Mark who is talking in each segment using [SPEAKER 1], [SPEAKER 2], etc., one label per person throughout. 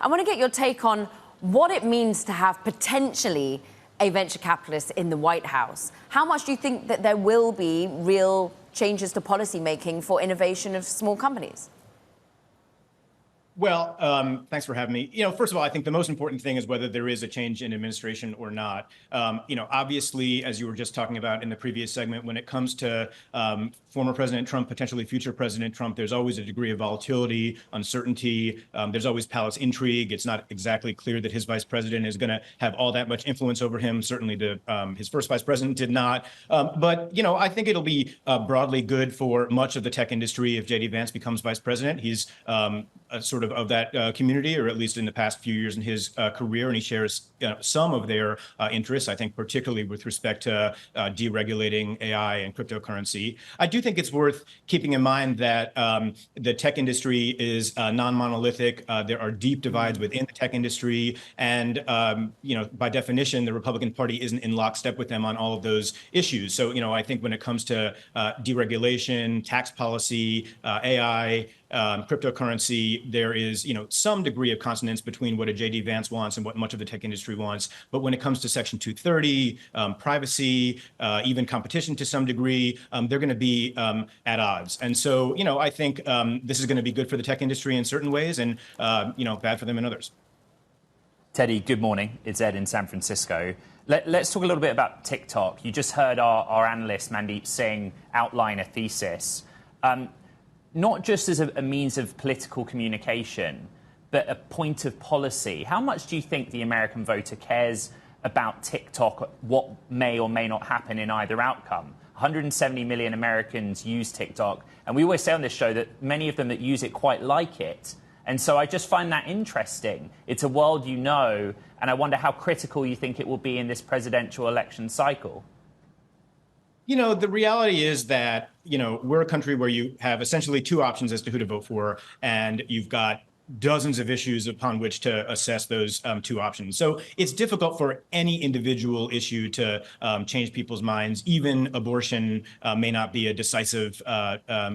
[SPEAKER 1] I want to get your take on what it means to have potentially a venture capitalist in the White House. How much do you think that there will be real changes to policy making for innovation of small companies?
[SPEAKER 2] Well, thanks for having me. First of all, I think the most important thing is whether there is a change in administration or not. Obviously, as you were just talking about in the previous segment, when it comes to former President Trump, potentially future President Trump, there's always a degree of volatility, uncertainty. There's always palace intrigue. It's not exactly clear that his vice president is going to have all that much influence over him. Certainly, his first vice president did not. But I think it'll be broadly good for much of the tech industry if JD Vance becomes vice president. He's sort of that community, or at least in the past few years in his career, and he shares some of their interests, I think, particularly with respect to deregulating AI and cryptocurrency. I do think it's worth keeping in mind that the tech industry is non-monolithic. There are deep divides within the tech industry, and by definition, the Republican Party isn't in lockstep with them on all of those issues. So, I think when it comes to deregulation, tax policy, AI, cryptocurrency, there is, some degree of consonance between what a JD Vance wants and what much of the tech industry wants. But when it comes to Section 230, privacy, even competition to some degree, they're going to be at odds. And so, I think this is going to be good for the tech industry in certain ways and, bad for them in others.
[SPEAKER 3] Teddy, good morning. It's Ed in San Francisco. Let's talk a little bit about TikTok. You just heard our analyst, Mandeep Singh, outline a thesis. Not just as a means of political communication, but a point of policy. How much do you think the American voter cares about TikTok, what may or may not happen in either outcome? 170 million Americans use TikTok, and we always say on this show that many of them that use it quite like it. And so I just find that interesting. It's a world and I wonder how critical you think it will be in this presidential election cycle.
[SPEAKER 2] The reality is that, we're a country where you have essentially two options as to who to vote for, and you've got dozens of issues upon which to assess those two options. So it's difficult for any individual issue to change people's minds. Even abortion may not be a decisive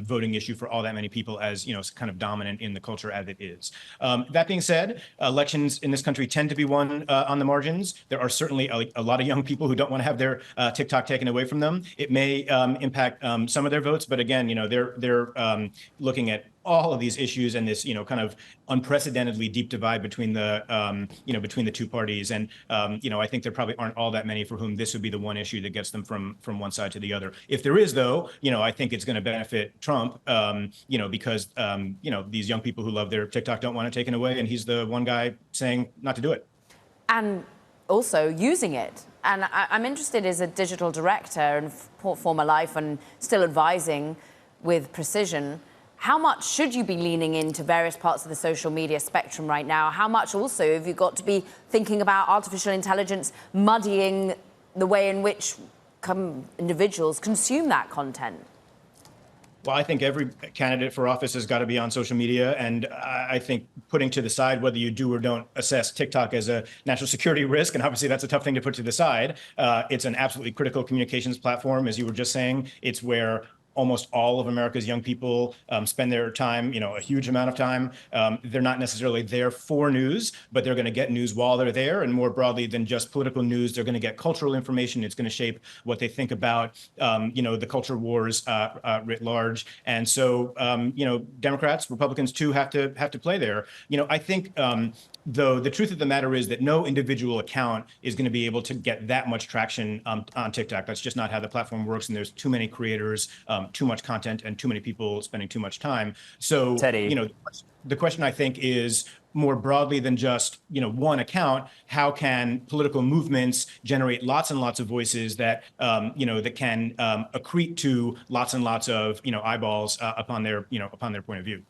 [SPEAKER 2] voting issue for all that many people as, kind of dominant in the culture as it is. That being said, elections in this country tend to be won on the margins. There are certainly a lot of young people who don't want to have their TikTok taken away from them. It may impact some of their votes, but again, they're looking at all of these issues and this, kind of unprecedentedly deep divide between the, between the two parties. And, I think there probably aren't all that many for whom this would be the one issue that gets them from one side to the other. If there is, though, I think it's going to benefit Trump, because, these young people who love their TikTok don't want it taken away. And he's the one guy saying not to do it.
[SPEAKER 1] And also using it. And I'm interested as a digital director and former life and still advising with precision. How much should you be leaning into various parts of the social media spectrum right now? How much also have you got to be thinking about artificial intelligence muddying the way in which individuals consume that content?
[SPEAKER 2] Well, I think every candidate for office has got to be on social media. And I think putting to the side whether you do or don't assess TikTok as a national security risk, and obviously that's a tough thing to put to the side. It's an absolutely critical communications platform, as you were just saying. It's where almost all of America's young people spend their time, a huge amount of time. They're not necessarily there for news, but they're going to get news while they're there. And more broadly than just political news, they're going to get cultural information. It's going to shape what they think about, the culture wars writ large. And so, Democrats, Republicans too have to play there. I think, though, the truth of the matter is that no individual account is going to be able to get that much traction on TikTok. That's just not how the platform works. And there's too many creators, too much content, and too many people spending too much time. So,
[SPEAKER 3] Teddy,
[SPEAKER 2] the question, I think, is more broadly than just, one account. How can political movements generate lots and lots of voices that, that can accrete to lots and lots of, eyeballs upon their point of view?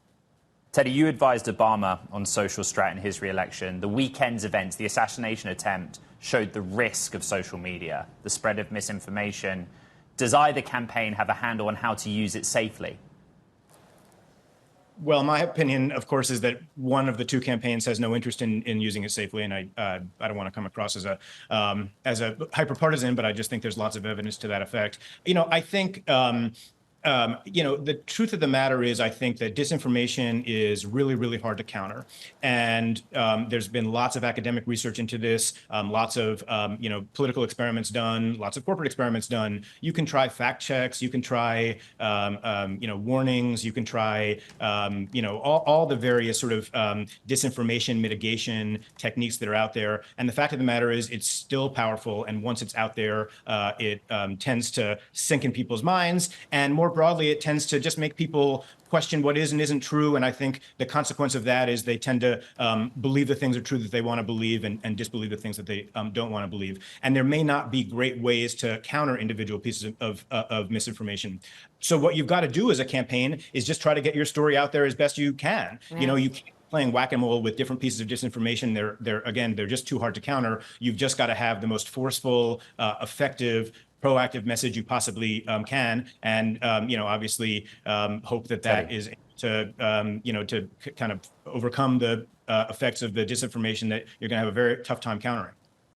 [SPEAKER 3] Teddy, you advised Obama on social strat in his re-election. The weekend's events, the assassination attempt, showed the risk of social media, the spread of misinformation. Does either campaign have a handle on how to use it safely?
[SPEAKER 2] Well, my opinion, of course, is that one of the two campaigns has no interest in using it safely, and I don't want to come across as a hyper partisan, but I just think there's lots of evidence to that effect. I think The truth of the matter is, I think that disinformation is really, really hard to counter. And there's been lots of academic research into this, lots of, political experiments done, lots of corporate experiments done. You can try fact checks, you can try, warnings, you can try, all the various sort of disinformation mitigation techniques that are out there. And the fact of the matter is, it's still powerful. And once it's out there, it tends to sink in people's minds. And more broadly, it tends to just make people question what is and isn't true. And I think the consequence of that is they tend to believe the things are true that they want to believe and disbelieve the things that they don't want to believe. And there may not be great ways to counter individual pieces of misinformation. So what you've got to do as a campaign is just try to get your story out there as best you can.
[SPEAKER 1] Yeah.
[SPEAKER 2] You can't playing whack-a-mole with different pieces of disinformation. They're just too hard to counter. You've just got to have the most forceful, effective, proactive message you possibly can, and obviously hope that is to to kind of overcome the effects of the disinformation that you're going to have a very tough time countering.